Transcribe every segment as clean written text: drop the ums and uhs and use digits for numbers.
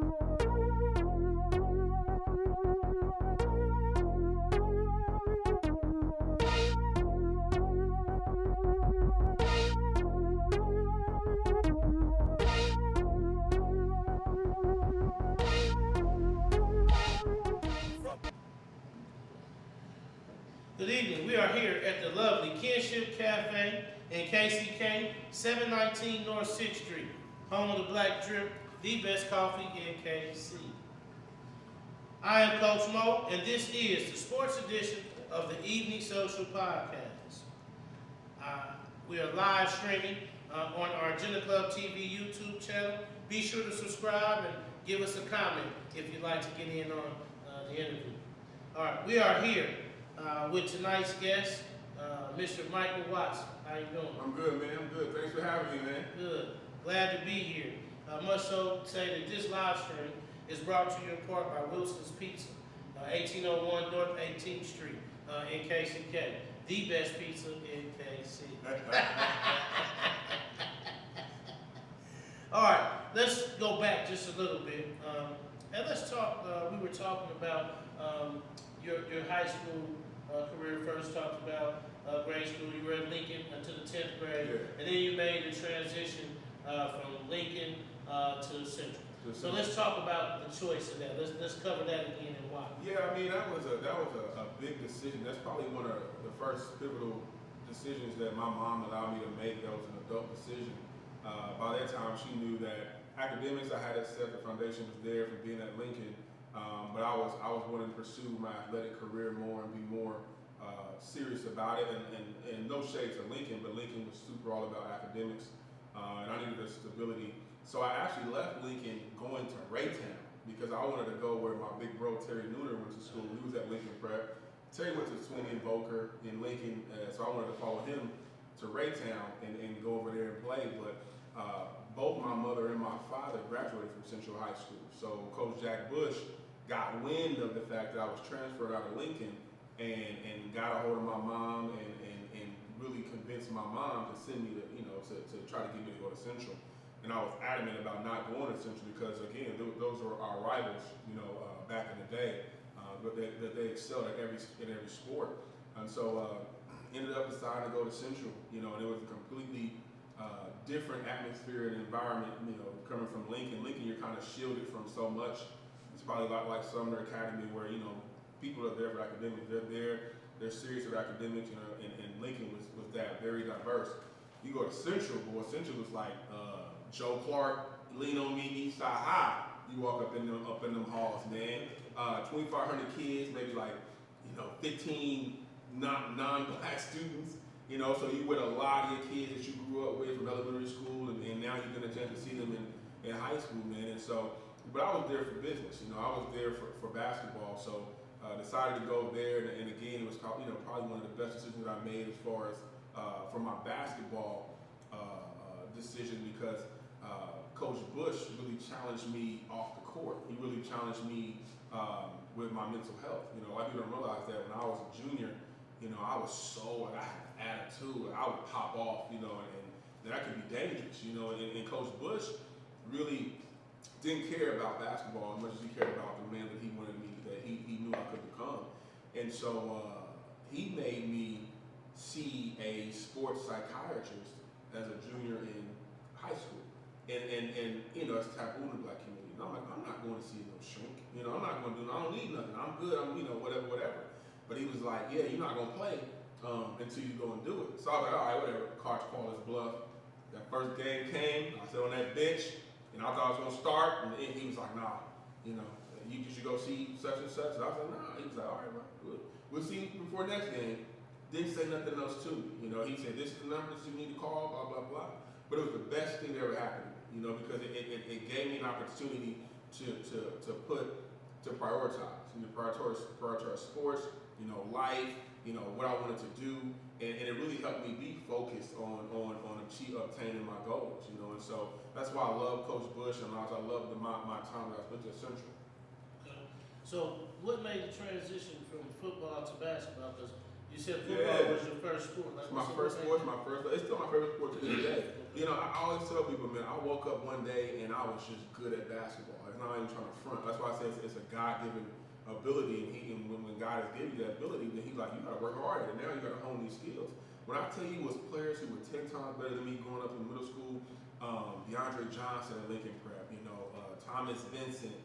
Good evening. We are here at the lovely Kinship Cafe in KCK, 719 North 6th Street, home of the Black Drip, the best coffee in KC. I am Coach Mo, and this is the sports edition of the Evening Social Podcast. We are live streaming on our Agenda Club TV YouTube channel. Be sure to subscribe and give us a comment if you'd like to get in on the interview. All right, we are here with tonight's guest, Mr. Michael Watson. How you doing? I'm good, man. I'm good. Thanks for having me, man. Good. Glad to be here. I must so say that this live stream is brought to you in part by Wilson's Pizza, 1801 North 18th Street in KCK. The best pizza in KC. All right, let's go back just a little bit. And let's talk, we were talking about your high school career. First talked about grade school. You were at Lincoln until the 10th grade. Yeah. And then you made the transition from Lincoln to Central. So let's talk about the choice of that. Let's cover that again and why. Yeah, I mean that was a big decision. That's probably one of the first pivotal decisions that my mom allowed me to make. That was an adult decision. By that time, she knew that academics I had it set. The foundation was there from being at Lincoln, but I was wanting to pursue my athletic career more and be more serious about it. And no shade to Lincoln, but Lincoln was super all about academics, and I needed the stability. So I actually left Lincoln going to Raytown because I wanted to go where my big bro Terry Nooner went to school. He was at Lincoln Prep. Terry went to Sweeney and Boker in Lincoln, so I wanted to follow him to Raytown and go over there and play. But both my mother and my father graduated from Central High School. So Coach Jack Bush got wind of the fact that I was transferred out of Lincoln and got a hold of my mom and really convinced my mom to send me to try to get me to go to Central. And I was adamant about not going to Central because, again, those were our rivals, back in the day. But they excelled at every sport. And so ended up deciding to go to Central, and it was a completely different atmosphere and environment, coming from Lincoln. Lincoln, you're kind of shielded from so much. It's probably a lot like Sumner Academy where, people are there for academics. They're serious about academics, and Lincoln was that, very diverse. You go to Central, boy, Central was like Joe Clark, Lean on Me, Eastside High. You walk up in them halls, man. 2,500 kids, maybe like 15 non-black students. So you with a lot of your kids that you grew up with from elementary school, and now you're gonna chance to see them in high school, man. And so, but I was there for business. I was there for basketball. So decided to go there, and again, it was probably one of the best decisions I made as far as for my basketball decision because Coach Bush really challenged me off the court. He really challenged me with my mental health. A lot of people don't realize that when I was a junior, I was I had an attitude. I would pop off, and that could be dangerous, and Coach Bush really didn't care about basketball as much as he cared about the man that he wanted me, that he knew I could become. And so he made me see a sports psychiatrist as a junior in high school. And it's taboo in the black community. And I'm like, I'm not going to see no shrink. I'm not going to I don't need nothing. I'm good. I'm, whatever. But he was like, yeah, you're not going to play until you go and do it. So I was like, all right, whatever. Coach called his bluff. That first game came. I sat on that bench, and I thought I was going to start. And he was like, nah, you should go see such and such. And I was like, nah. He was like, all right, bro, good. We'll see you before next game. Didn't say nothing else to me. He said, this is the numbers you need to call, blah, blah, blah. But it was the best thing that ever happened, because it gave me an opportunity to prioritize, prioritize sports, life, what I wanted to do, and it really helped me be focused on obtaining my goals, and so that's why I love Coach Bush, and I love my time that I spent at Central. Okay. So what made the transition from football to basketball? Because you said football was your first sport. It's my first sport, it's still my favorite sport to this day. I always tell people, man, I woke up one day and I was just good at basketball. That's not even trying to front. That's why I say it's a God-given ability, and when God has given you that ability, then He's like, you got to work hard at it. Now you got to hone these skills. When I tell you, it was players who were 10 times better than me growing up in middle school. DeAndre Johnson at Lincoln Prep, Thomas Vincent,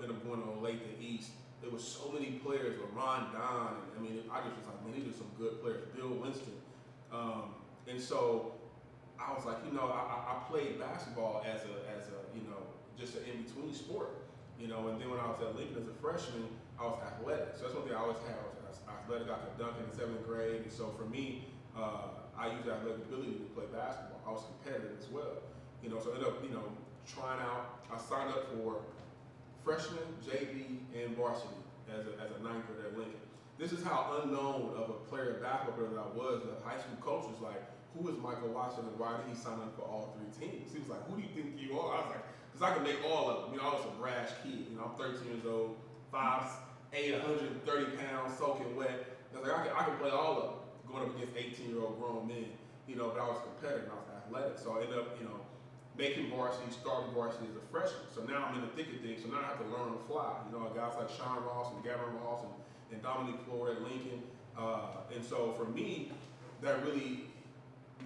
ended up going to Olathe East. There was so many players, LeBron Don. I mean, I just was like, man, these are some good players. Bill Winston. And so I was like, I played basketball as a just an in-between sport. And then when I was at Lincoln as a freshman, I was athletic. So that's one thing I always had. I was athletic. I could dunk in the 7th grade. And so for me, I used that athletic ability to play basketball. I was competitive as well. So I ended up, trying out. I signed up for freshman, JV, and varsity as a ninth grader at Lincoln. This is how unknown of a player, basketball player that I was. The high school coach was like, who is Michael Watson and why did he sign up for all 3 teams? He was like, who do you think you are? I was like, because I can make all of them. I was a brash kid. I'm 13 years old, 5'8", 130 pounds, soaking wet. I was like, I can play all of them, going up against 18-year-old grown men. But I was competitive and I was athletic. So I ended up, making varsity, starting varsity as a freshman. So now I'm in the thick of things. So now I have to learn on the fly. Guys like Sean Ross and Gavin Ross and Dominique Floyd at Lincoln. And so for me, that really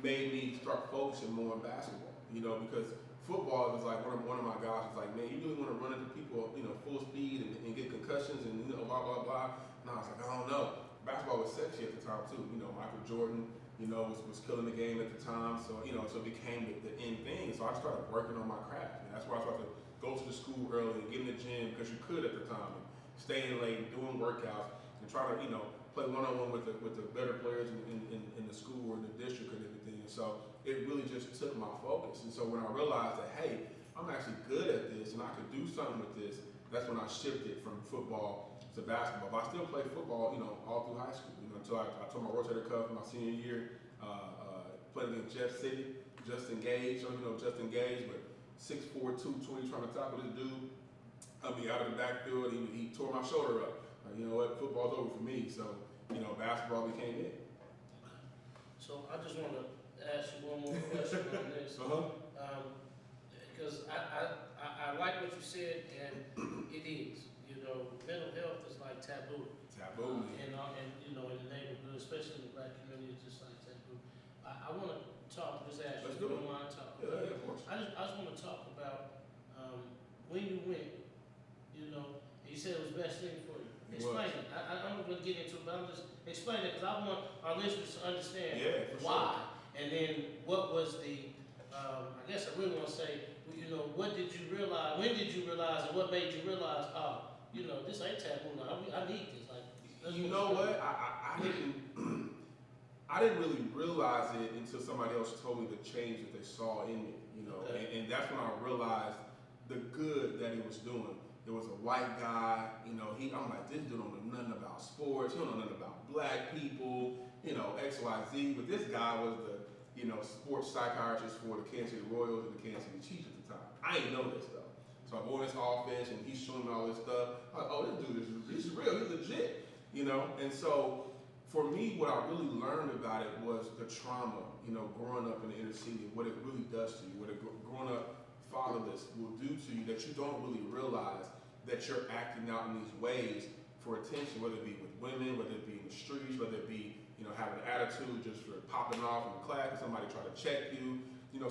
made me start focusing more on basketball. Because football was like one of my guys was like, man, you really want to run into people, full speed and get concussions and blah blah blah. And I was like, I don't know. Basketball was sexy at the time too. Michael Jordan, was killing the game at the time. So so it became the end thing. So I started working on my craft. And that's why I started to go to the school early and get in the gym because you could at the time, and staying late, and doing workouts, and trying to play one-on-one with the better players in the school or in the district and everything. And so it really just took my focus. And so when I realized that, hey, I'm actually good at this and I could do something with this, that's when I shifted from football to basketball. But I still played football, all through high school, until I tore my rotator cuff my senior year. Played against Jeff City, Justin Gage, Justin Gage, but 6'4", 220, trying to tackle this dude. Out of the backfield, he tore my shoulder up. You know what, football's over for me. So, basketball became it. So I just want to ask you one more question on this. Because I like what you said, and it is. Mental health is like taboo. Taboo. And in the neighborhood, especially in the black community, it's just like taboo. I want to talk, just ask you, if you don't mind talking. Yeah, of course. I just want to talk about when you went, you said it was the best thing for you. Explain it. I'm not going to get into it, but I'm just explaining it because I want our listeners to understand why. Sure. And then what was the, I guess I really want to say, what did you realize, when did you realize, and what made you realize, this ain't taboo now, I need this. You know what? I didn't really realize it until somebody else told me the change that they saw in me, Okay. and that's when I realized the good that he was doing. There was a white guy, I'm like, this dude don't know nothing about sports, he don't know nothing about black people, X, Y, Z, but this guy was the, sports psychiatrist for the Kansas City Royals and the Kansas City Chiefs at the time. I didn't know this though. So I go in his office and he's showing me all this stuff. I'm like, oh, this dude is real, he's legit, And so for me, what I really learned about it was the trauma, growing up in the inner city, what it really does to you, what growing up fatherless will do to you, that you don't really realize that you're acting out in these ways for attention, whether it be with women, whether it be in the streets, whether it be, having an attitude just for popping off in the class, somebody try to check you.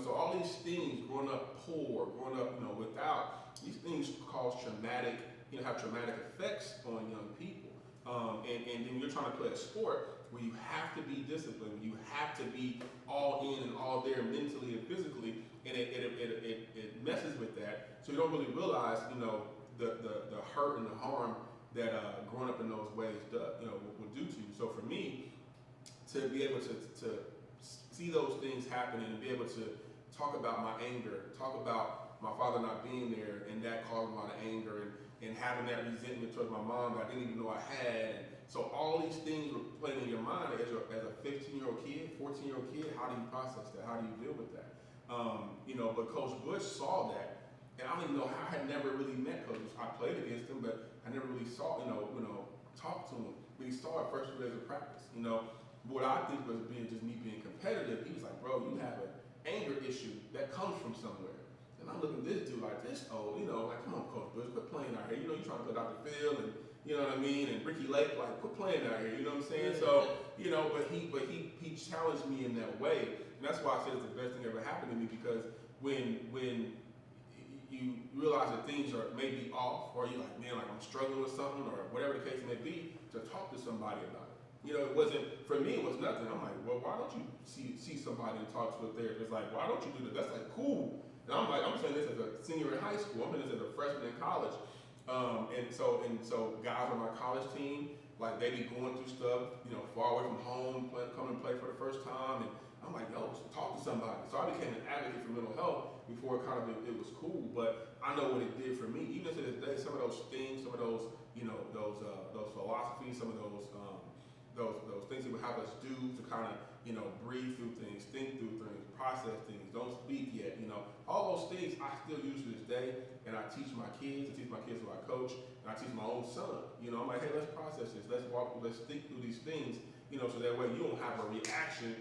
So all these things, growing up poor, growing up, without, these things cause traumatic, have traumatic effects on young people. And then you're trying to play a sport where you have to be disciplined, you have to be all in and all there mentally and physically, and it messes with that. So you don't really realize, the hurt and the harm that growing up in those ways will do to you. So for me, to be able to see those things happening and be able to talk about my anger, talk about my father not being there, and that caused a lot of anger, and having that resentment towards my mom that I didn't even know I had. And so all these things were playing in your mind as a 15-year-old kid, 14-year-old kid. How do you process that? How do you deal with that? But Coach Bush saw that, and I don't even know how. I had never really met Coach Bush. I played against him, but I never really saw, talked to him. But he saw it first 2 days of practice, What I think was me being competitive, he was like, bro, you have an anger issue that comes from somewhere. And I'm looking at this dude like this old, like, come on, Coach Bush, quit playing out here. You trying to put Dr. Phil and you know what I mean, and Ricky Lake, like, quit playing out here. You know what I'm saying? So, but he challenged me in that way, and that's why I said it's the best thing ever happened to me, because when you realize that things are maybe off, or you're like, man, like I'm struggling with something, or whatever the case may be, to talk to somebody about it. It wasn't, for me, it was nothing. I'm like, well, why don't you see somebody and talk to a therapist? Like, why don't you do that? That's like cool. And I'm like, I'm saying this as a senior in high school. I'm saying this as a freshman in college. And so guys on my college team, like they be going through stuff, far away from home, coming to play for the first time. And I'm like, yo, talk to somebody. So I became an advocate for mental health before it was cool. But I know what it did for me. Even to this day, some of those things, some of those, those philosophies, some of those things that would have us do to kind of, breathe through things, think through things, process things, don't speak yet, all those things I still use to this day, and I teach my kids who I coach, and I teach my own son. I'm like, hey, let's process this, let's think through these things, so that way you don't have a reaction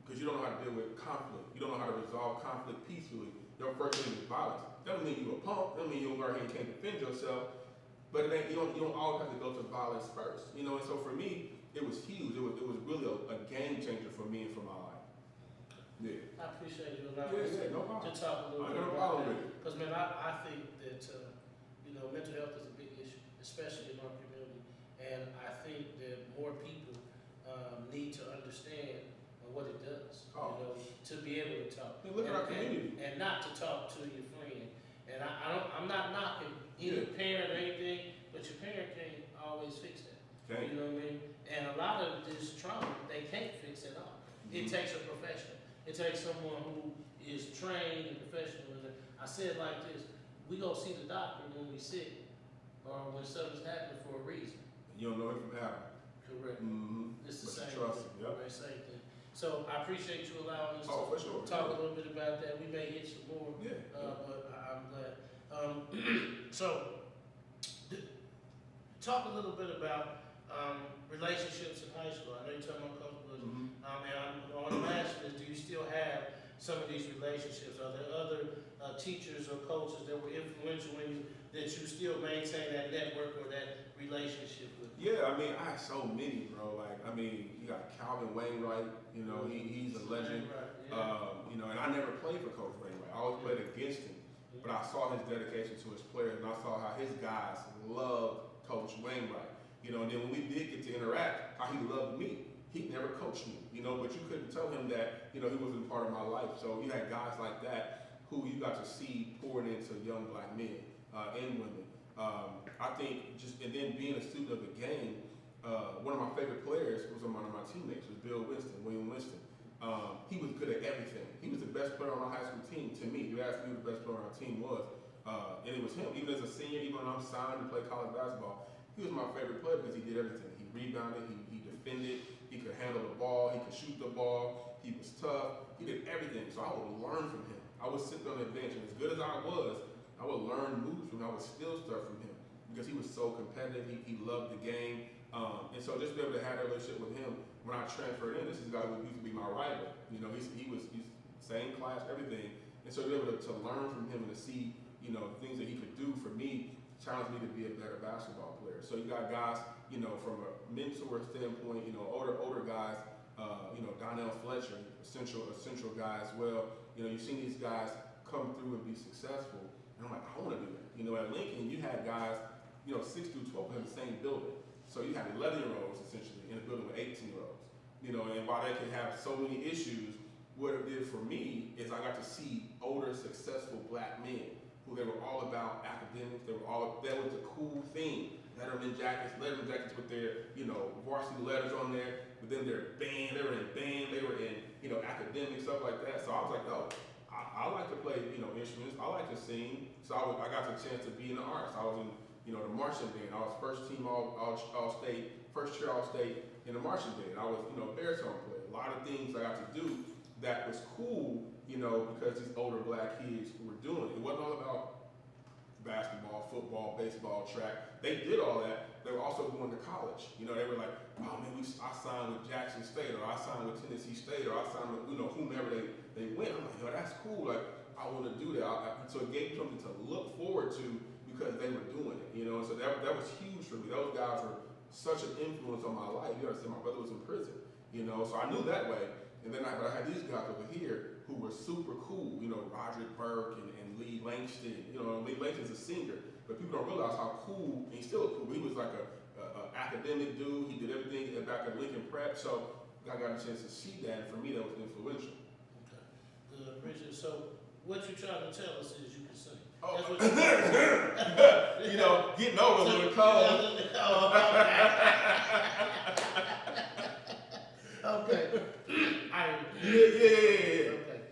because you don't know how to deal with conflict. You don't know how to resolve conflict peacefully. Your first thing is violence. That don't mean you a punk. That don't mean you don't go ahead and can't defend yourself. But you don't always have to go to violence first. And so for me, it was huge. It was really a game changer for me and for my life. Yeah. I appreciate you allowing us no problem. to talk a little bit no about problem that. with it. Because, man, I think that, mental health is a big issue, especially in our community. And I think that more people need to understand what it does, to be able to talk. Look at our community. And not to talk to your friend. And I'm not knocking any parent or anything, but your parent can't always fix that. Okay. You know what I mean? And a lot of this trauma, they can't fix at all. It takes a professional. It takes someone who is trained and professional. And I say it like this: we go see the doctor when we sick or when something's happening for a reason. You don't know it from Adam. Correct. Mm-hmm. It's the same trust thing. Yep. Right, same thing. So I appreciate you allowing us for sure. to talk a little bit about that. We may hit some more, but I'm glad. Talk a little bit about relationships in high school. I know you're talking about Coach Bush. And I want to ask you, do you still have some of these relationships? Are there other teachers or coaches that were influential in you that you still maintain that network or that relationship with? Yeah, I have so many, bro. You got Calvin Wainwright. He's a legend. And I never played for Coach Wainwright. I always played against him. But I saw his dedication to his players, and I saw how his guys loved Coach Wainwright. And then when we did get to interact, how he loved me. He never coached me, but you couldn't tell him that, he wasn't part of my life. So you had guys like that who you got to see pouring into young black men and women. I think and then being a student of the game, one of my favorite players was one of my teammates, was William Winston. He was good at everything. He was the best player on our high school team to me. You asked me who the best player on our team was, and it was him. Even as a senior, even when I'm signed to play college basketball, he was my favorite player because he did everything. He rebounded, he defended, he could handle the ball, he could shoot the ball, he was tough, he did everything. So I would learn from him. I would sit on the bench, and as good as I would learn moves from him. I would steal stuff from him because he was so competitive. He loved the game. And so just to be able to have that relationship with him, when I transferred in, this is a guy who used to be my rival. He's same class, everything. And so to be able to learn from him and to see, things that he could do for me, challenged me to be a better basketball player. So you got guys, from a mentor standpoint, older guys, Donnell Fletcher, essential guy as well. You've seen these guys come through and be successful. And I'm like, I want to do that. At Lincoln, you had guys, 6 through 12 in the same building. So you had 11-year-olds essentially in a building with 18-year-olds. And while they could have so many issues, what it did for me is I got to see older, successful black men who they were all about academics. That was the cool thing. Letterman jackets with their, varsity letters on there. But then their band, they were in band, they were in, academic stuff like that. So I was like, oh, I like to play, instruments. I like to sing. So I got the chance to be in the arts. I was in, the marching band. I was first team all state, first chair all state in the marching band. I was, baritone player. A lot of things I got to do that was cool, because these older black kids were doing it. It wasn't all about basketball, football, baseball, track. They did all that. They were also going to college. They were like, oh man, I signed with Jackson State, or I signed with Tennessee State, or I signed with, whomever they went. I'm like, yo, that's cool. Like, I want to do that. So it gave me something to look forward to because they were doing it, you know. And so that was huge for me. Those guys were such an influence on my life. You understand? My brother was in prison, you know, so I knew that way. And then but I had these guys over here who were super cool, you know, Roderick Burke and Lee Langston. You know, Lee Langston's a singer, but people don't realize how cool, and he's still cool. He was like a academic dude. He did everything back at Lincoln Prep. So I got a chance to see that, and for me, that was influential. Okay. Good, Richard. So what you trying to tell us is you can sing. Oh, That's what you you know, getting over a little cold. Okay. Yeah. Okay.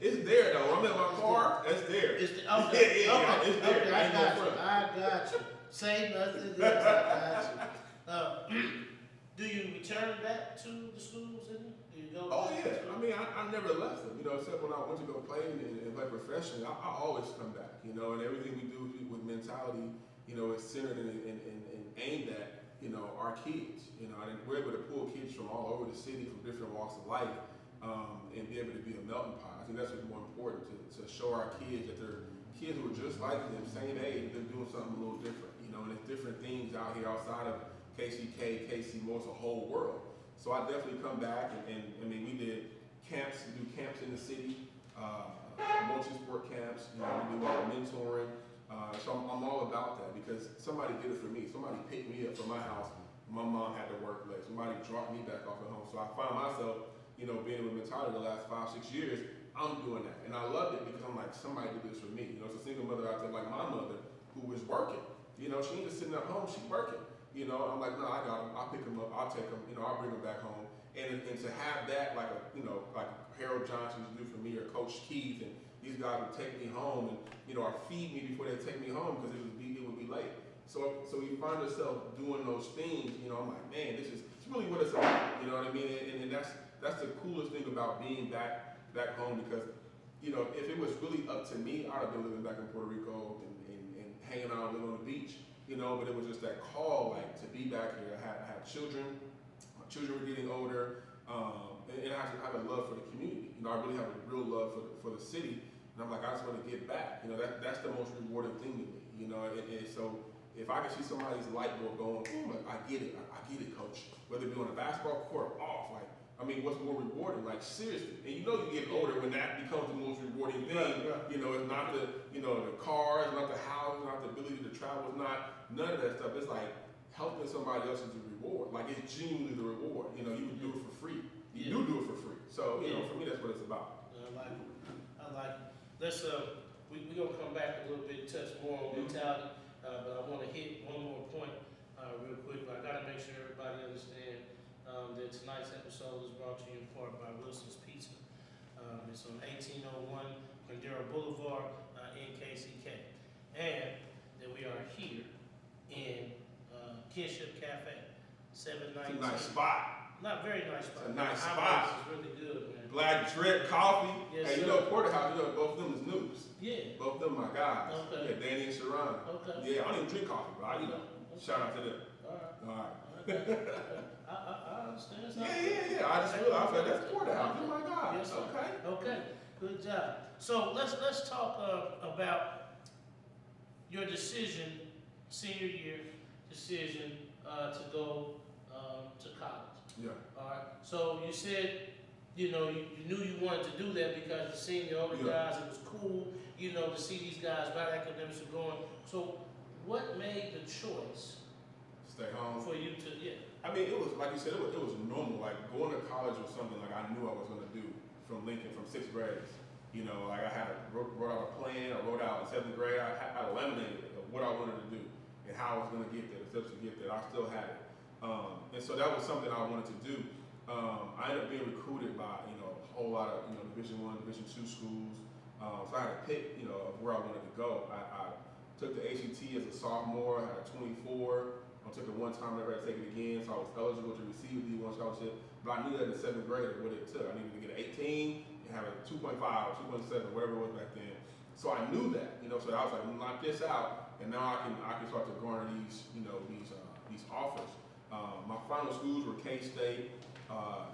It's there though. I'm in my car. It's there. It's the, okay. Yeah, Okay. it's there. Okay. Ain't no front. I got you. Say nothing else. I got you. Do you return back to the schools? Do you go? Oh back yeah. to I mean, I never left them. You know, except when I went to go play and play professionally. I always come back. You know, and everything we do with mentality, you know, is centered and aimed at, you know, our kids. You know, and we're able to pull kids from all over the city, from different walks of life, and be able to be a melting pot. I think that's what's more important, to show our kids that they're kids who are just like them, same age, they're doing something a little different. You know, and there's different things out here outside of KCK, KC Moore, it's a whole world. So I definitely come back, and I mean, we did camps, we do camps in the city, multi-sport camps, you know, we do a lot of mentoring. So I'm all about that because somebody did it for me. Somebody picked me up from my house. My mom had to work late. Somebody dropped me back off at home. So I found myself, you know, being with mentality the last 5-6 years. I'm doing that, and I love it because I'm like, somebody did this for me. You know, it's a single mother out there like my mother who was working. You know, she ain't just sitting at home. She's working. You know, I'm like, no, I got him. I'll pick him up. I'll take him. You know, I'll bring him back home. And to have that, like like Harold Johnson used to do for me, or Coach Keith, and these guys would take me home and, you know, or feed me before they take me home because it would be late. So you find yourself doing those things. You know, I'm like, man, it's really what it's about. You know what I mean? And that's the coolest thing about being back home, because, you know, if it was really up to me, I'd have been living back in Puerto Rico and hanging out, living on the beach. You know, but it was just that call, like, to be back here. I have children. My children were getting older, and I have a love for the community. You know, I really have a real love for the city, and I'm like, I just want to get back. You know, that's the most rewarding thing to me. You know, and so if I can see somebody's light bulb going, like, I get it, coach. Whether it be on a basketball court or off, like, I mean, what's more rewarding? Like, seriously. And you know you get older when that becomes the most rewarding thing. Right. You know, it's not the cars, not the house, not the ability to travel, it's not none of that stuff. It's like helping somebody else is the reward. Like, it's genuinely the reward. You know, you would do it for free. You do it for free. So, you know, for me, that's what it's about. I like it. Let's, we're going to come back a little bit, touch more on mentality, but I want to hit one more point real quick. But I got to make sure everybody understands that tonight's episode is brought to you in part by Wilson's Pizza. It's on 1801 Quindera Boulevard in KCK. And that we are here in Kinship Cafe, 719. It's a nice spot. Not very nice spot. It's a nice spot. spot. It's really good, man. Black Drip Coffee. Yes, hey, you sir. know Porterhouse, you know both of them is noobs. Yeah. Both of them my guys. Okay. Yeah, Danny and Sharon. Okay. Yeah, I don't even drink coffee, but you know, shout out to them. All right. All right. Okay. I understand. Yeah. I just realized that that's Porterhouse. Oh my God. Yes, sir. Okay. Okay. Good job. So let's talk about your decision, senior year decision to go to college. Yeah. All right. So you said, you know, you knew you wanted to do that because you seen the older guys. It was cool, you know, to see these guys, about academics are going. So what made the choice Stay home. for you to, I mean, it was, like you said, it was normal. Like, going to college was something like I knew I was going to do from Lincoln, from 6th grade. You know, like I wrote out a plan. I wrote out in 7th grade. I eliminated what I wanted to do and how I was going to get there, the steps to get there. I still had it. And so that was something I wanted to do. I ended up being recruited by, you know, a whole lot of, you know, Division I, Division II schools. So I had to pick, you know, where I wanted to go. I took the ACT as a sophomore. I had a 24. I took it one time, never had to take it again, so I was eligible to receive a D1 scholarship. But I knew that in 7th grade what it took. I needed to get an 18 and have a 2.5 or 2.7, whatever it was back then. So I knew that, you know. So I was like, knock this out, and now I can start to garner these, you know, these offers. My final schools were K-State,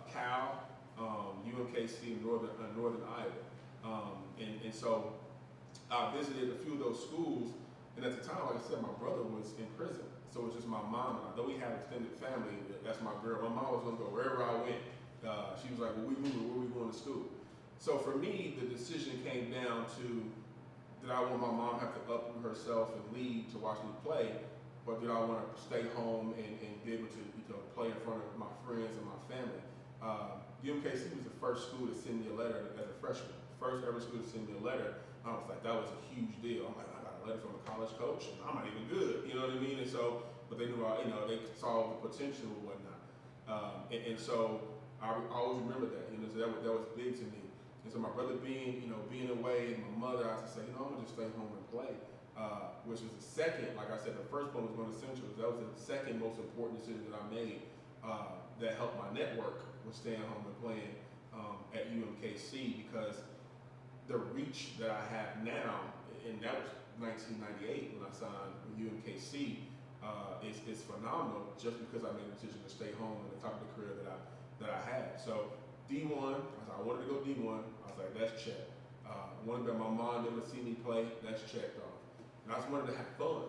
Cal, UMKC, and Northern Iowa. And so I visited a few of those schools, and at the time, like I said, my brother was in prison. So it was just my mom and I. Though we had extended family, that's my girl. My mom was gonna go wherever I went. She was like, well, we moving, where we going to school? So for me, the decision came down to, did I want my mom have to uproot herself and leave to watch me play, or did I want to stay home and be able to play in front of my friends and my family? UMKC was the first school to send me a letter as a freshman. First ever school to send me a letter. I was like, that was a huge deal. I'm like, I got a letter from a college coach, and I'm not even good. You know what I mean? And so, but they knew, they saw the potential and whatnot. And so I always remember that. So that was big to me. And so my brother being away, and my mother, I used to say, I'm gonna just stay home and play. Which was the second, like I said, the first one was going to Central. That was the second most important decision that I made that helped my network was staying home and playing at UMKC, because the reach that I have now, and that was 1998 when I signed with UMKC, is phenomenal just because I made the decision to stay home and the type of career that I had. So D1, I wanted to go D1. I was like, that's checked. Wanted that my mom able to see me play, that's checked off. And I just wanted to have fun.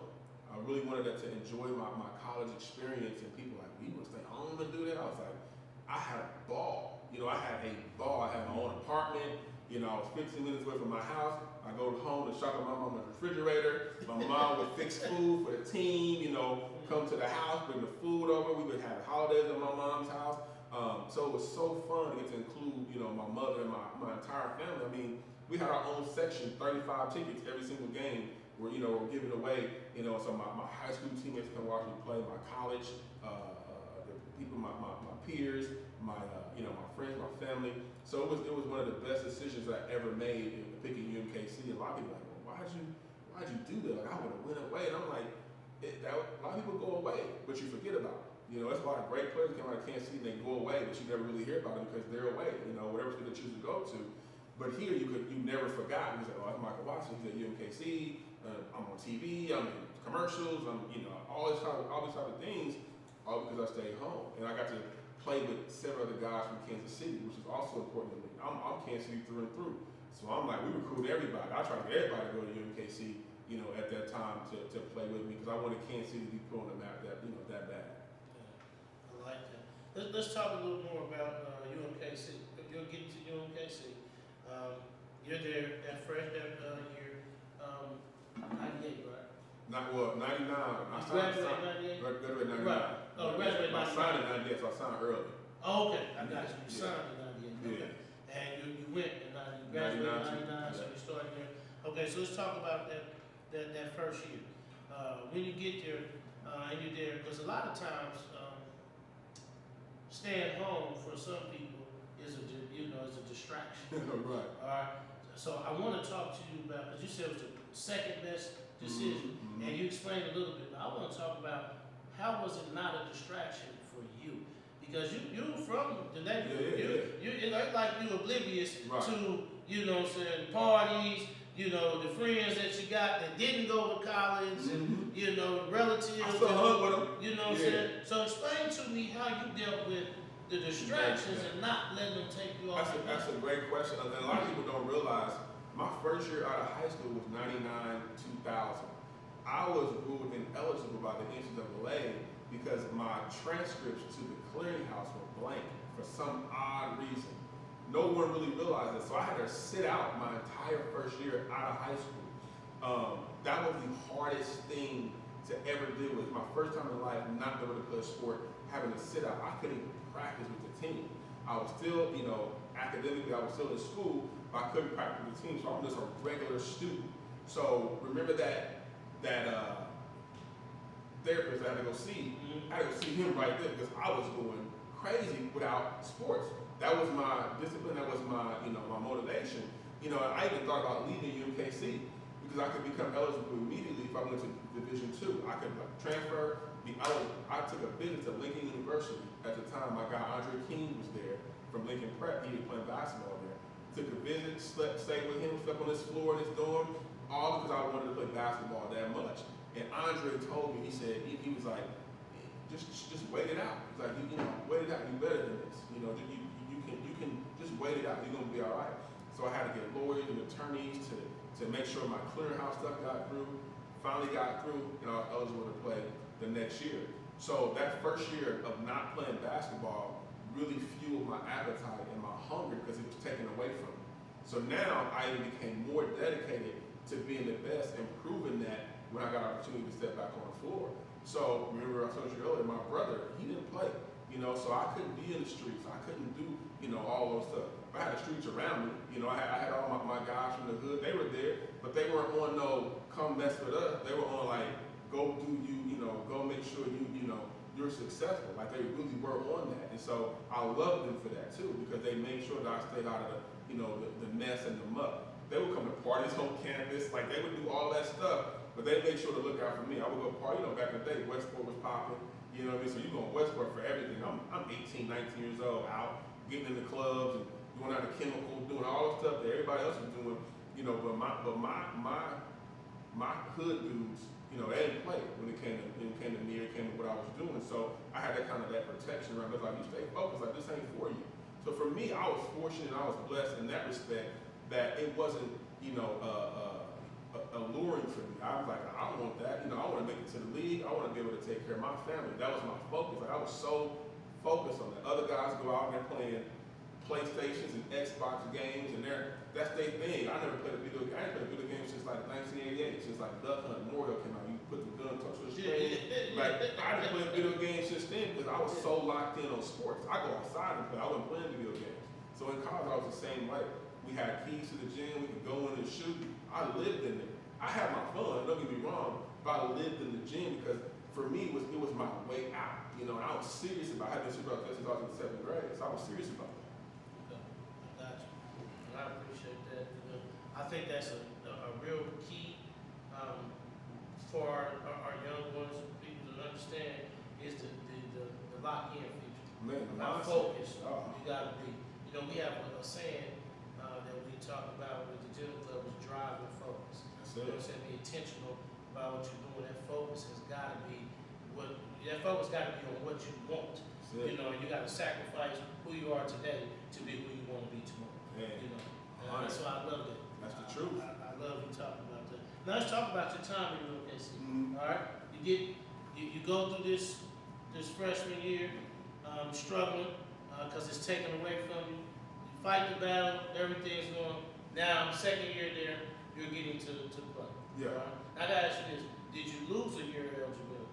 I really wanted to enjoy my college experience, and people were like, you want to stay home and do that? I was like, I had a ball. I had a ball. I had my own apartment. I was 15 minutes away from my house. I go home and shop at my mama's refrigerator. My mom would fix food for the team, come to the house, bring the food over. We would have holidays at my mom's house. So it was so fun to get to include, my mother and my entire family. I mean, we had our own section, 35 tickets every single game were given away. So my high school teammates come watch me play, my college, the people, my peers, my friends, my family. So it was one of the best decisions I ever made in picking UMKC. A lot of people are like, well, why'd you do that? Like, I would have went away. And I'm like, a lot of people go away, but you forget about it. That's a lot of great players come out of Kansas City, they go away, but you never really hear about them because they're away. Whatever school they choose to go to. But here you never forgot. You say, oh, that's Michael Watson. He's at UMKC. I'm on TV. I'm in commercials. I'm all these type of things, all because I stayed home and I got to play with several other guys from Kansas City, which is also important to me. I'm Kansas City through and through. So I'm like, we recruit everybody. I tried to get everybody to go to UMKC, at that time to play with me, because I wanted Kansas City to be put on the map that bad. Yeah, I like that. Let's talk a little more about UMKC. You'll get to UMKC. You're there at fresh year, 98, right? 99. I graduated 98? Graduated 99. Right. Oh, graduated 99. I signed in 98, so I signed early. Oh, okay. I got you. You signed in 98. Okay. Yeah. And you went in 90, you graduated in 99, so you started there. Okay, so let's talk about that first year. When you get there, and you're there, because a lot of times, staying home for some people is a distraction. Right. All right. So I want to talk to you about, because you said it was the second best decision, Mm-hmm. and you explained a little bit. But I want to talk about how was it not a distraction for you? Because you're from the neighborhood. It's like you oblivious Right. to parties. The friends that you got that didn't go to college, and relatives. I still hung with them. You know what I'm saying? So explain to me how you dealt with the distractions and not letting them take you off. That's a great question. And a lot of people don't realize my first year out of high school was 99, 2000. I was ruled ineligible by the NCAA because my transcripts to the clearinghouse were blank for some odd reason. No one really realized it, so I had to sit out my entire first year out of high school. That was the hardest thing to ever deal with. My first time in life not being able to play a sport, having to sit out. I couldn't even practice with the team. I was still, academically, I was still in school, but I couldn't practice with the team, so I'm just a regular student. So remember that therapist I had to go see. I had to go see him right there because I was going crazy without sports. That was my discipline. That was my, my motivation. I even thought about leaving UMKC because I could become eligible immediately if I went to Division II. I could transfer. I took a visit to Lincoln University at the time. My guy Andre King was there from Lincoln Prep. He was playing basketball there. Took a visit, stayed with him, slept on his floor in his dorm, all because I wanted to play basketball that much. And Andre told me, he said, he was like, just wait it out. He's like, wait it out. You better than this. You can just wait it out. You're gonna be all right. So I had to get lawyers and attorneys to to make sure my clearinghouse stuff got through, finally got through, and I was eligible to play the next year. So that first year of not playing basketball really fueled my appetite and my hunger because it was taken away from me. So now I became more dedicated to being the best and proving that when I got an opportunity to step back on the floor. So remember I told you earlier, my brother, he didn't play, so I couldn't be in the streets. I couldn't do, all those stuff. I had the streets around me, I had all my guys from the hood, they were there, but they weren't on no come mess with us. They were on like, go do you, go make sure you're successful. Like they really were on that. And so I loved them for that too, because they made sure that I stayed out of the mess and the muck. They would come to parties on campus, like they would do all that stuff, but they made sure to look out for me. I would go party, back in the day, Westport was popping, So you go to Westport for everything. I'm 18, 19 years old, out, getting in the clubs and going out to chemicals, doing all the stuff that everybody else was doing, but my hood dudes, they didn't play when it came to me, it came to what I was doing. So I had that protection around. It's like, you stay focused, like this ain't for you. So for me, I was fortunate, I was blessed in that respect that it wasn't, alluring for me. I was like, I don't want that. I want to make it to the league. I want to be able to take care of my family. That was my focus. Like I was so focused on that. Other guys go out and they're playing PlayStations and Xbox games, and that's their thing. I never played a video game. I ain't played a video game since like 1988, since like Duck Hunt Memorial came out. You put the gun to the screen. Like I didn't play video games since then because I was so locked in on sports. I go outside and play. I wasn't playing video games. So in college, I was the same way. We had keys to the gym. We could go in and shoot. I lived in it. I had my fun. Don't get me wrong, but I lived in the gym because for me it was my way out. And I was serious about. I had been serious about this since I was in 7th grade, so I was serious about that. I got you. And I appreciate that. I think that's a real key for our young ones, people to understand, is the lock-in feature. Man, How focused oh. you got to be. We have a saying that we talk about with the gym club is drive and focus. That's it. Be intentional about what you're doing. That focus has got to be on what you want. You got to sacrifice who you are today to be who you want to be tomorrow. Man. And that's why I love that. That's the truth. I love you talking about that. Now let's talk about your time in UMKC. Mm-hmm. All right, you go through this freshman year, struggling because it's taken away from you. You fight the battle, everything's going. Now second year there, you're getting to play. Yeah. Right? I gotta ask you this: did you lose a year of eligibility?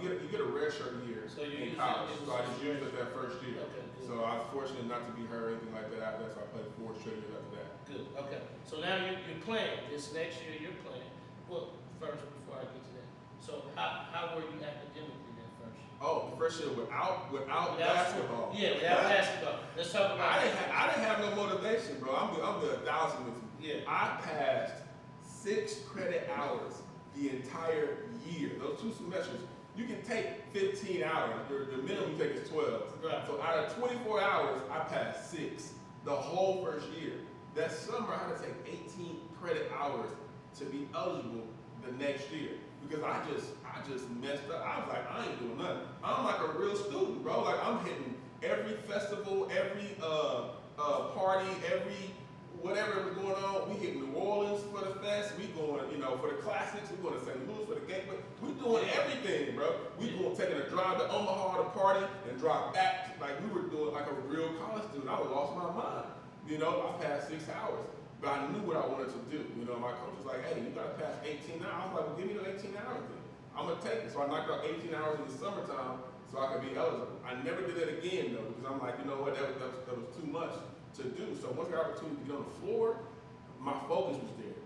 You get a red shirt year So you in college. So I just used it that first year. Okay, good. So I was fortunate not to be hurt or anything like that after that. So I played 4 straight years after that. Good. Okay. So now you're playing. This next year you're playing. Well, first before I get to that. So how were you academically that first year? Oh, the first year without basketball. Yeah, without basketball. Let's talk about. I didn't have no motivation, bro. I'm the 1,000 with you. Yeah. I passed 6 credit hours the entire year. Those 2 semesters. You can take 15 hours. The minimum you take is 12. Right. So out of 24 hours, I passed 6 the whole first year. That summer, I had to take 18 credit hours to be eligible the next year because I just messed up. I was like, I ain't doing nothing. I'm like a real student, bro. Like I'm hitting every festival, every party, every whatever was going on. We hit New Orleans for the fest. We going, for the classics. We going to St. Louis for the gateway. We doing everything, bro. We going taking a drive to Omaha to party and drive back. Like we were doing like a real college student. I would lost my mind. I passed 6 hours, but I knew what I wanted to do. My coach was like, hey, you got to pass 18 hours. I was like, well, give me the 18 hours then. I'm going to take it. So I knocked out 18 hours in the summertime so I could be eligible. I never did that again, though, because I'm like, you know what, that was too much to do. So once I got the opportunity to get on the floor, my focus was there.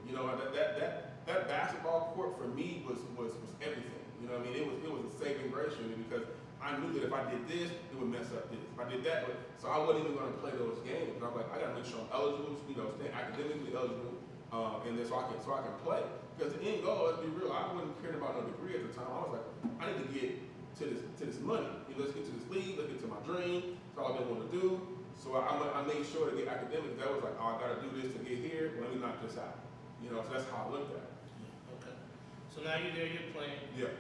That basketball court for me was everything. It was a saving grace for me because I knew that if I did this, it would mess up this. If I did that, so I wasn't even going to play those games. And I'm like, I got to make sure I'm eligible, stay academically eligible, and then so I can play. Because the end goal, let's be real, I wasn't caring about no degree at the time. I was like, I need to get to this money. Let's get to this league. Let's get to my dream. That's all I've been wanting to do. So I made sure to get academics. That was like, oh, I got to do this to get here. Let me knock this out. So that's how I looked at it. Okay. So now you're there. You're playing. Yeah.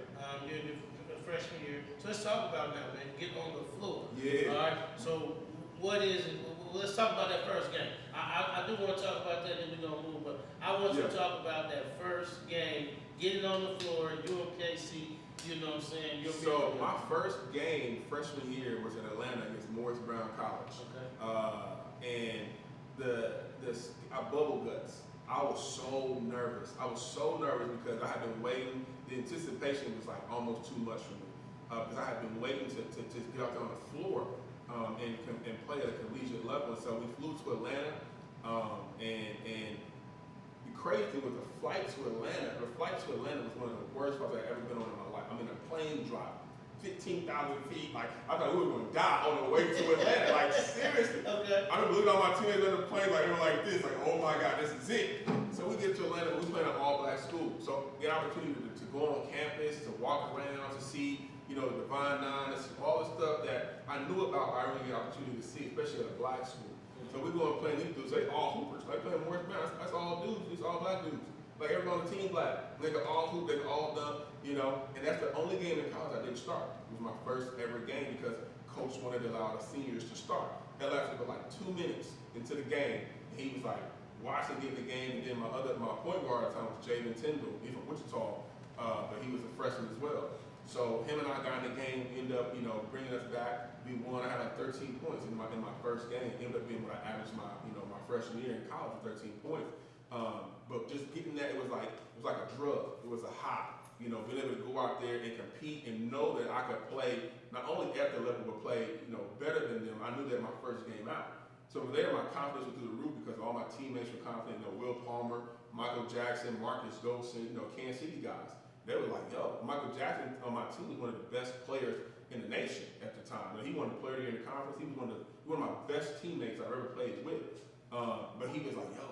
You're in your freshman year. So let's talk about now, man. Get on the floor. Yeah. All right. So what is it? let's talk about that first game. I do want to talk about that, and we're gonna move. But I want you to talk about that first game, getting on the floor, UMKC. You know what I'm saying? So my first game freshman year was in Atlanta against Morris Brown College. Okay. And I bubble guts. I was so nervous. Because I had been waiting. The anticipation was like almost too much for me. Because I had been waiting to get out there on the floor and play at a collegiate level. And so we flew to Atlanta, and the crazy thing was the flight to Atlanta was one of the worst flights I've ever been on in my life. I'm in a plane drop, 15,000 feet. Like, I thought we were going to die on the way to Atlanta. Like, seriously. Okay. I remember looking at my teammates on the plane, like, they were like this, like, oh my God, this is it. So we get to Atlanta, we play in an all-black school. So get an opportunity to go on campus, to walk around, to see, you know, the Divine Nine, to see all the stuff that I knew about, but I really get an opportunity to see, especially at a black school. So we go and play these dudes, they all hoopers. Like playing Morris Brown, that's all dudes, it's all black dudes. Like everyone on the team black. They got all hoop, they got all done, you know. And that's the only game in college I didn't start. It was my first ever game because coach wanted to allow the seniors to start. That lasted for like 2 minutes into the game. And he was like, watching get the game, and then my point guard at the time was Jaden Tyndall. He's from Wichita, but he was a freshman as well. So him and I got in the game, ended up, you know, bringing us back. We won. I had like 13 points in my first game. It ended up being what I averaged my freshman year in college with 13 points. But just getting that, it was like a drug. It was a high. You know, being able to go out there and compete and know that I could play not only at the level but play, you know, better than them. I knew that my first game out. So there, my confidence was through the roof because all my teammates were confident. You know, Will Palmer, Michael Jackson, Marcus Golson, you know, Kansas City guys. They were like, yo, Michael Jackson on my team was one of the best players in the nation at the time. You know, he won the player of the year in the conference. He was one of my best teammates I've ever played with. But he was like, yo,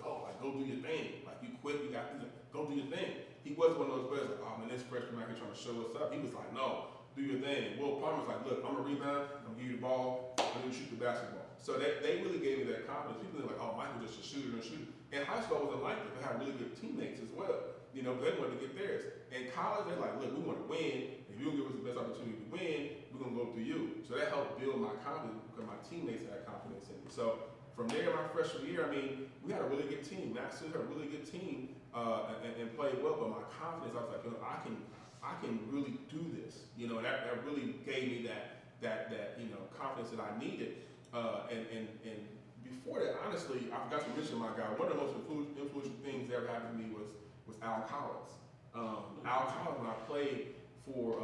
go do your thing. Like you quit, you got to go do your thing. He wasn't one of those players like, oh man, this freshman out here trying to show us up. He was like, no, do your thing. Will Palmer was like, look, I'm gonna rebound, I'm gonna give you the ball, I'm gonna shoot the basketball. So they really gave me that confidence. People were like, oh, Michael just a shooter and shooter. And high school wasn't like that. They had really good teammates as well. You know, but they wanted to get theirs. In college, they're like, look, we want to win. If you don't give us the best opportunity to win, we're gonna go through you. So that helped build my confidence because my teammates had confidence in me. So from there, my freshman year, I mean, we had a really good team. Max had a really good team and played well. But my confidence, I was like, you know, I can really do this. You know, and that really gave me that you know confidence that I needed. And before that, honestly, I forgot to mention my guy. One of the most influential things that ever happened to me was Al Collins. Al Collins, when I played for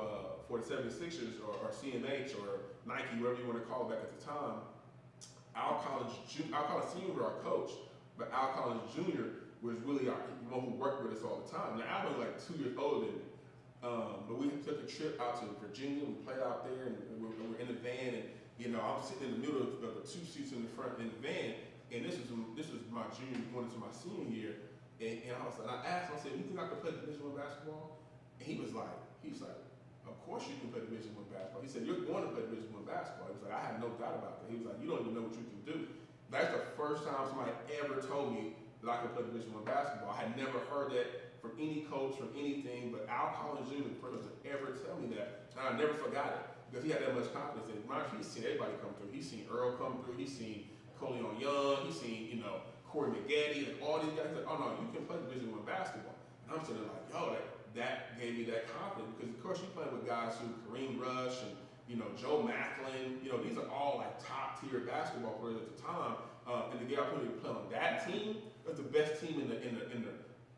the 76ers or CMH or Nike, whatever you want to call it back at the time. Al Collins Sr. was our coach, but Al Collins Jr. was really the one who worked with us all the time. Now, Al was like 2 years older than me. But we took a trip out to Virginia. We played out there, and we were in the van. And you know, I'm sitting in the middle of the 2 seats in the front in the van. And this was my junior going into my senior year. And I asked him, I said, "You think I could play Division I basketball?" And he was like, "Of course you can play Division I basketball." He said, "You're going to play Division I basketball." He was like, "I have no doubt about that." He was like, "You don't even know what you can do." That's the first time somebody ever told me that I could play Division I basketball. I had never heard that from any coach, from anything, but Al Collins Jr. the first person to ever tell me that. And I never forgot it because he had that much confidence in him. He's seen everybody come through. He's seen Earl come through. He's seen Coleon Young. He's seen, you know, Corey McGaddy, like all these guys. He's like, "Oh no, you can play Division I basketball." And I'm sitting there like, yo, that gave me that confidence because of course you're playing with guys who Kareem Rush and, you know, Joe Macklin. You know, these are all like top tier basketball players at the time. And to get opportunity to play on that team, that's the best team in the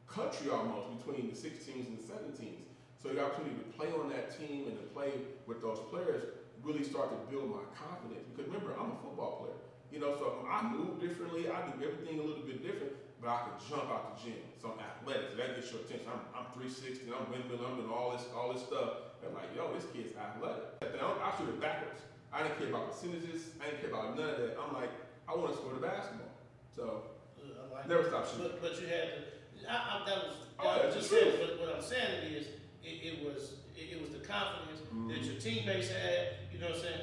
country almost between the 16s and the 17s. So the opportunity to play on that team and to play with those players really started to build my confidence. Because remember, I'm a football player. You know, so I move differently. I do everything a little bit different, but I can jump out the gym. So I'm athletic. So that gets your attention. I'm 360. I'm windmilling. I'm doing all this stuff. They're like, yo, this kid's athletic. I shoot it backwards. I didn't care about percentages. I didn't care about none of that. I'm like, I want to score the basketball. So never stop shooting. But you had to. That was just saying. What I'm saying is, it was the confidence that your teammates had. You know what I'm saying?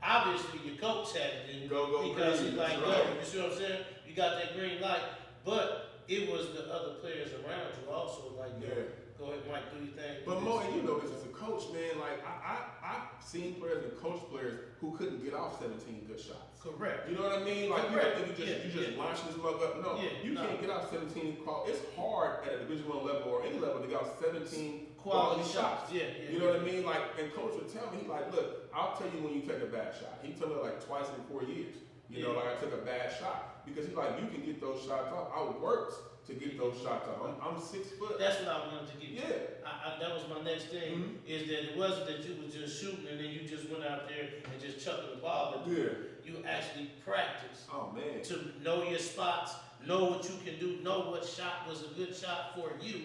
Obviously, your coach had it, because he's like, go. You see what I'm saying? You got that green light, but it was the other players around you also. Like, go ahead, Mike, do your thing. But Mo, you know this as a coach, man. Like I seen players and coached players who couldn't get off 17 good shots. Correct. You know what I mean? Like Correct. you just launch this mug up. No, Yeah, you can't get off 17 It's hard at a Division I level or any level to get off 17 quality shots. Yeah. You know what I mean? Like, and coach would tell me, he like, look, I'll tell you when you take a bad shot. He told me like twice in 4 years. You know, like I took a bad shot because he's like, you can get those shots off. I worked to get those shots off. I'm 6 foot. That's what I wanted to get to. Yeah. That was my next thing, is that it wasn't that you was just shooting and then you just went out there and just chucking the ball, but you actually practice Oh man. to know your spots, know what you can do, know what shot was a good shot for you.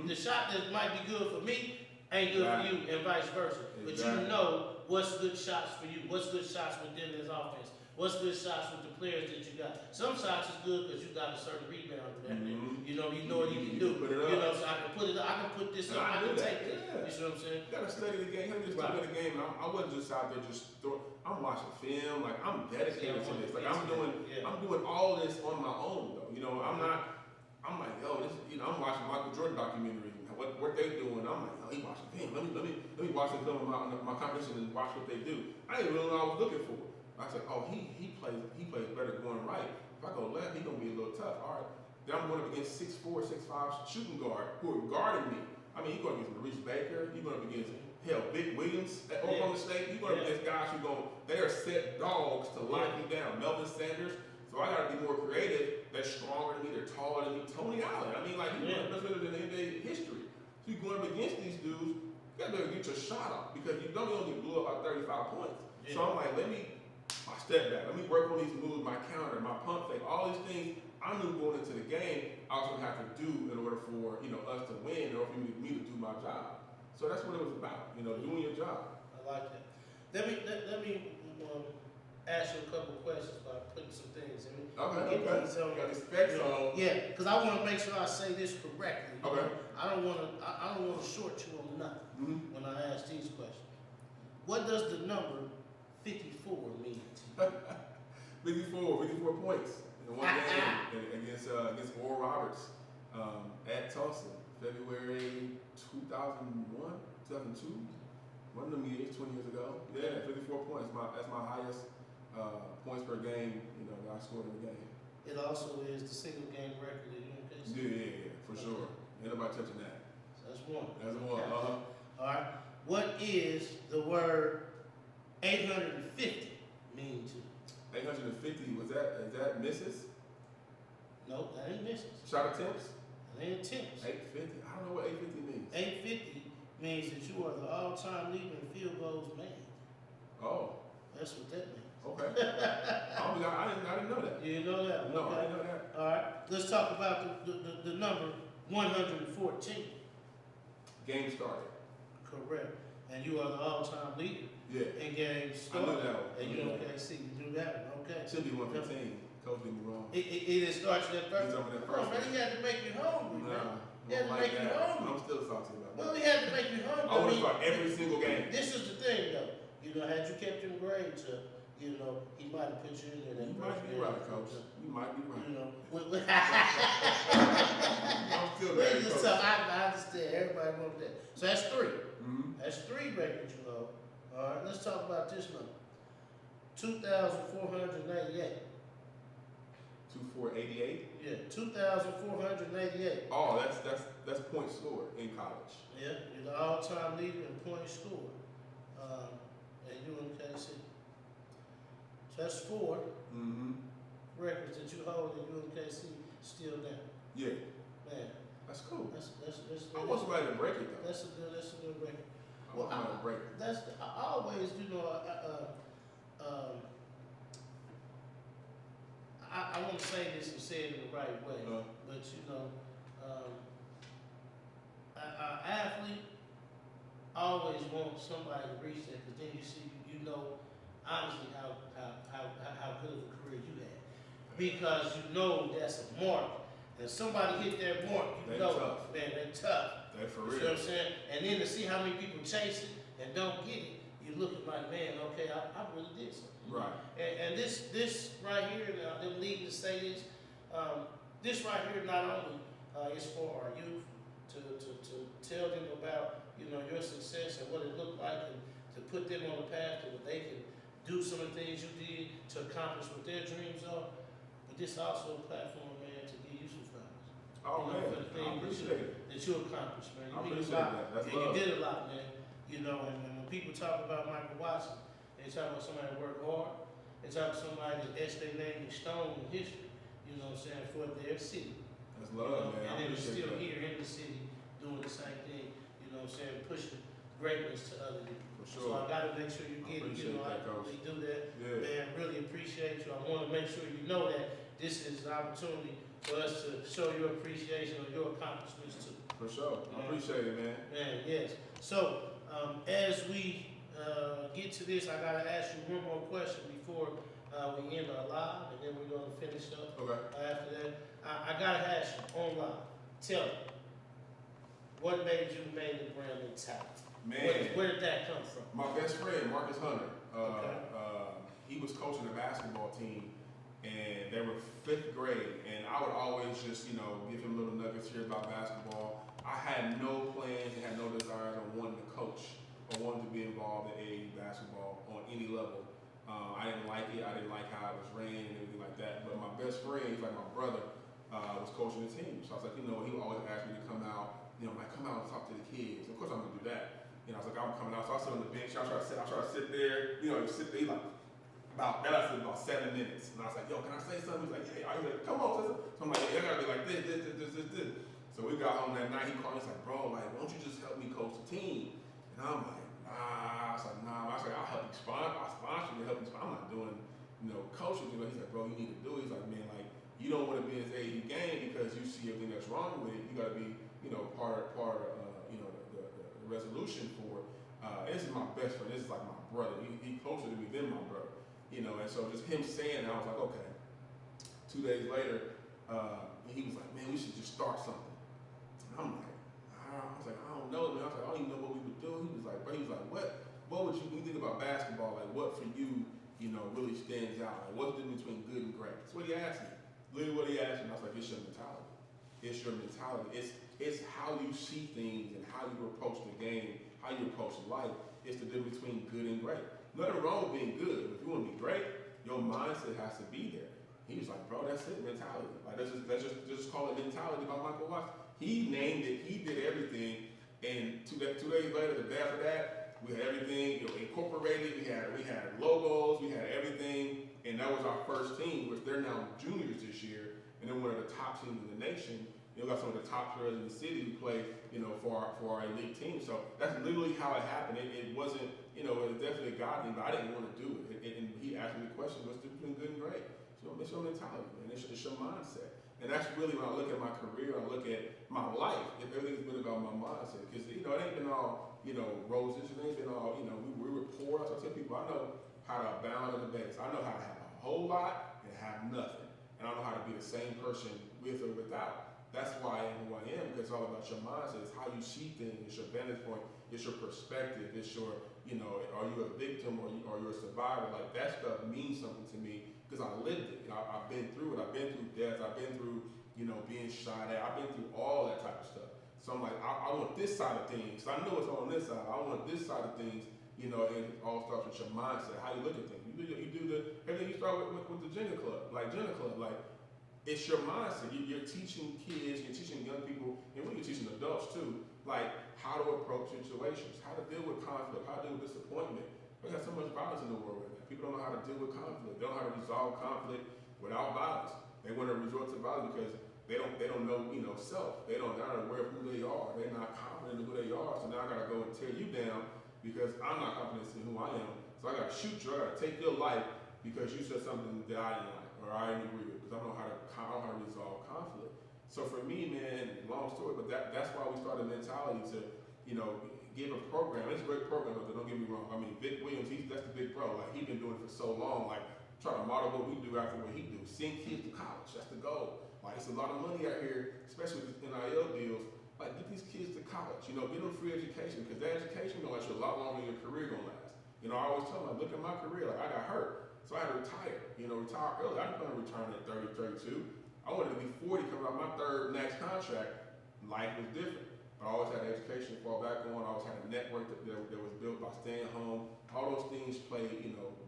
The shot that might be good for me ain't good for you, and vice versa. But you know what's good shots for you, what's good shots within this offense, what's good shots with the players that you got. Some shots is good because you got a certain rebound for that. You know what you can do. Put it up. You know, so I can put it up, I can put this up, I can take this. Yeah. You see what I'm saying? You gotta study the game. You gotta just study the game. And I wasn't just out there just throwing. I'm watching film. Like I'm dedicated to this. Like I'm doing all this on my own though. You know, I'm like, yo, this. You know, I'm watching Michael Jordan documentary. What they doing? I'm like, oh, he watching film. Let me watch some film of my competition and watch what they do. I didn't really know what I was looking for. I said, oh, he plays better going right. If I go left, he's gonna be a little tough. All right. Then I'm going up against 6'4", 6'5" shooting guard who are guarding me. I mean, you're going against Maurice Baker. You're going up against Vic Williams at Oklahoma State. You're going up against guys they are set dogs to lock you down. Melvin Sanders. So I got to be more creative. They're stronger than me. They're taller than me. Tony Allen. I mean, like he's one of the best players in the NBA history. So you're going up against these dudes. You got to be able to get your shot off because you don't only blew up by 35 points. So I'm like, my step back. Let me work on these moves, my counter, my pump fake, all these things I knew going into the game I was gonna have to do in order for us to win, in order for me to do my job. So that's what it was about, doing your job. I like that. Let me ask you a couple of questions by putting some things in. Okay. Got the specs on. Yeah, because I want to make sure I say this correctly. Okay. I don't want to short you on nothing when I ask these questions. What does the number 54 mean to you? 54 points in one game against Oral Roberts at Tulsa, February 2001, 2002. One of them years, 20 years ago. Yeah, 54 points. That's my highest points per game, that I scored in the game. It also is the single game record at UMKC. Yeah, for sure. Ain't nobody touching that. So that's one. That's one. All right. What is the word 850 mean to you? 850, is that misses? Nope, that ain't misses. Shot attempts? That ain't attempts. 850. I don't know what 850 means. 850 means that you are the all-time leader in field goals made. Oh. That's what that means. Okay. I didn't know that. You didn't know that? No, Okay. I didn't know that. All right. Let's talk about the number 114. Game started. Correct. And you are the all-time leader in games started. I knew that one. And you you knew that one. Okay. It should be 115. Coach did me wrong. It starts at first. He's over that Come on, first man. He had to make you hungry, man. Nah, He had to make you hungry. I'm still salty about that. Well, he had to make you hungry. I want to start every single game. This is the thing, though. Had you kept him grades up, he might have put you in there. You might be right, Coach. You might be right. I'm still mad, Coach. So I understand. Everybody wants that. So that's 3. Mm-hmm. That's 3 records you hold. All right, let's talk about this number. 2,488. 2488. Yeah, 2,488. Oh, that's points scored in college. Yeah, you're the all-time leader in points scored at UMKC. So that's 4 records that you hold at UMKC still there. Yeah. Man, That's cool. that's I want somebody to break it though. That's a good record. I want somebody to break it. I always, I want to say this and say it in the right way, but our athlete always wants somebody to reach that, because then you see, honestly how good of a career you had, because that's a mark, and somebody hit that mark, Tough. Man, they're tough. They're for You real. see what I'm saying? And then to see how many people chase it and don't get it, you're looking like, man, okay, I really did something. Right. And this right here, them needing to say this, this right here not only is for our youth to tell them about your success and what it looked like, and to put them on the path to where they can do some of the things you did to accomplish what their dreams are. But this also a platform, man, to give you some flowers. Oh, man, For the I things appreciate it. that you accomplished, man. You I mean a appreciate lot. that. That's And you love. did a lot, man. You know, and when people talk about Michael Watson, they talk about somebody that worked hard. They talk about somebody that etched their name in stone in history. You know what I'm saying, for their city. That's You love, know, man. I and they're appreciate still that. here in the city doing the same thing. You know what I'm saying, pushing greatness to other people. For So sure. I gotta make sure you get it. You know, I really do that. Yeah. Man, really appreciate you. I want to make sure you know that this is an opportunity for us to show your appreciation of your accomplishments too. For sure. I appreciate it, man. Man, yes. So, as we get to this, I gotta ask you one more question before we end our live, and then we're gonna finish up Okay. after that. I gotta ask you on live. Tell me, what made you name the brand Mentality? Man. Where did that come from? My best friend, Marcus Hunter, Okay. he was coaching the basketball team, and they were 5th grade, and I would always just, you know, give him little nuggets here about basketball. I had no plans and had no desires on wanting to coach or wanting to be involved in AAU basketball on any level. I didn't like it. I didn't like how it was ran and everything like that. But my best friend, he's like my brother, was coaching the team. So I was like, you know, he would always ask me to come out, you know, like come out and talk to the kids. Of course I'm gonna do that. You know, I was like, I'm coming out. So I sit on the bench. I try to sit there. You know, you sit there. He's like, that lasted about 7 minutes. And I was like, yo, can I say something? He's like, yeah. He's like, come on, sister. So I'm like, yeah, I gotta be like this. So we got home that night. He called me. He's like, bro, like, why don't you just help me coach the team? And I'm like, nah. I was like, nah. I was like, I'll help you sponsor. I'll sponsor you. Help you sponsor. I'm not doing, you know, coaching. He's like, bro, you need to do it. He's like, man, like, you don't want to be in this AAU game because you see everything that's wrong with it. You got to be, you know, part of, you know, the resolution for it. This is my best friend. This is like my brother. He closer to me than my brother. You know, and so just him saying that, I was like, okay. 2 days later, he was like, man, we should just start something. And I'm like, I was like, I don't know, man. I was like, I don't even know what we would do. He was like, bro, he was like, what would you, when you think about basketball, like what for you, you know, really stands out? Like what's the difference between good and great? That's what he asked me. Literally what he asked me. I was like, it's your mentality. It's your mentality. It's how you see things and how you approach the game, how you approach life. It's the difference between good and great. Nothing wrong with being good. If you want to be great, your mindset has to be there. He was like, bro, that's it, mentality. Like let's just call it mentality by Michael Watson. He named it. He did everything. And 2 days later, the day after that, we had everything, you know, incorporated. We had logos. We had everything. And that was our first team, which they're now juniors this year, and they're one of the top teams in the nation. You know, got some of the top players in the city who play, you know, for our elite team. So that's literally how it happened. It wasn't, you know, it was definitely a God thing, but I didn't want to do it. And he asked me the question, what's the difference between good and great? So it's your mentality, man. It's your mindset. And that's really when I look at my career, I look at my life, if everything's been about my mindset. Because, you know, it ain't been all, you know, roses. It ain't been all, you know, we were poor. So I tell people, I know how to abound in the base. I know how to have a whole lot and have nothing. And I know how to be the same person with or without. That's why I am who I am, because it's all about your mindset. It's how you see things. It's your vantage point. It's your perspective. It's your, you know, are you a victim or you're a survivor? Like that stuff means something to me because I lived it. I've been through it. I've been through death. I've been through, you know, being shot at. I've been through all that type of stuff. So I'm like, I want this side of things. I know it's on this side. I want this side of things, you know, and it all starts with your mindset, how you look at things. You do everything you start with the Jenga Club. Like, it's your mindset. You're teaching kids, you're teaching young people, and when you're teaching adults too, like how to approach situations, how to deal with conflict, how to deal with disappointment. We got so much violence in the world right now. People don't know how to deal with conflict. They don't know how to resolve conflict without violence. They want to resort to violence because they don't know, you know, self. They're not aware of who they are. They're not confident in who they are. So now I gotta go and tear you down because I'm not confident in who I am. So I gotta shoot you. I gotta take your life because you said something that I didn't like or I didn't agree with. Because I don't know how to resolve conflict. So for me, man, long story, but that's why we started Mentality to, you know, give a program. It's a great program, but don't get me wrong. I mean, Vic Williams, that's the big pro. Like he's been doing it for so long. Like try to model what we do after what he do. Send kids to college. That's the goal. Like it's a lot of money out here, especially with these NIL deals. Like get these kids to college. You know, get them free education because that education gonna last you a lot longer than your career gonna last. You know, I always tell them, like, look at my career. Like I got hurt. So I had to retire, you know, retire early. I didn't plan to retire at 30, 32. I wanted to be 40 coming out my third next contract. Life was different. but I always had education to fall back on. I always had a network that was built by staying home. All those things play,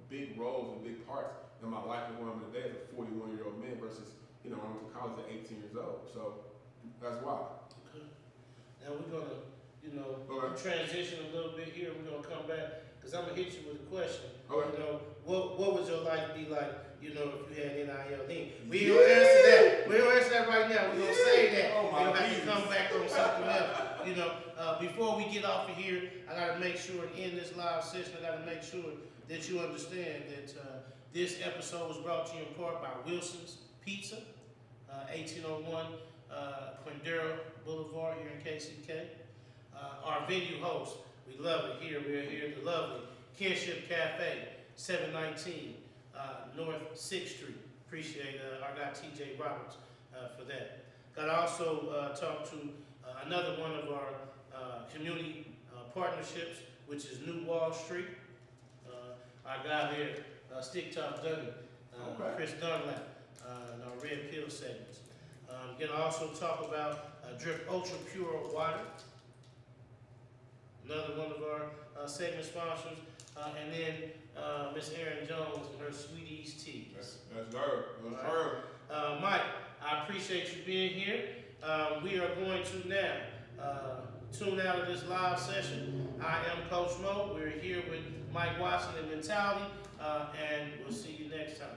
big roles and big parts in my life and where I'm today as a 41-year-old man versus, I went to college at 18 years old. So that's why. Okay. Now we're gonna, Okay. transition a little bit here. We're gonna come back because I'm gonna hit you with a question. Okay. What would your life be like, if you had NIL then? We don't answer that. We don't answer that right now. We're gonna say that. Oh, my We'll have to Jesus. come back on something else. Before we get off of here, I gotta make sure in this live session, I gotta make sure that you understand that this episode was brought to you in part by Wilson's Pizza, 1801 Quindera Boulevard here in KCK. Our venue host, we love it here. We're here at the lovely Kinship Cafe, 719 North 6th Street. Appreciate our guy TJ Roberts for that. Got to also talk to another one of our community partnerships, which is New Wall Street. Our guy there, Stick Top Dougie, Chris Dunlap, and our Red Pill segments. Going to also talk about Drip Ultra Pure Water, another one of our segment sponsors, and then Miss Erin Jones and her Sweeties Tea. That's her. That's her. Mike, I appreciate you being here. We are going to now tune out of this live session. I am Coach Mo. We're here with Mike Watson and Mentality, and we'll see you next time.